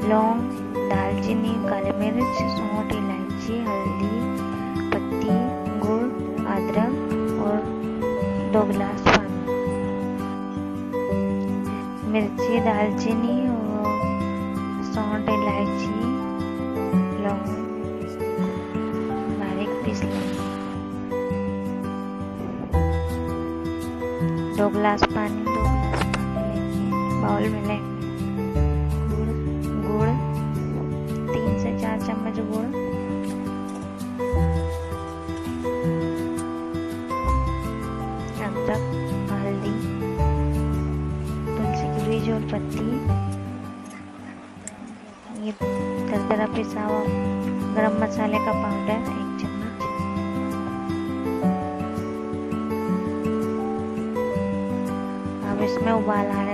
लौंग, दालचीनी, काली मिर्च, सौंठ, इलायची, हल्दी, पत्ती, गुड़, अदरक और 2 गिलास पानी। मिर्ची, दालचीनी और सौंठ, इलायची, लौंग बारीक पीस लेंगे। 2 गिलास पानी लेंगे, बाउल में लेंगे। गुड़ 3 से 4 चम्मच गुड़, अदरक, हल्दी, तुलसी के बीज और पत्ती, ये दरदरा पिसा हुआ गरम मसाले का पाउडर 1 चम्मच। अब इसमें उबाल आने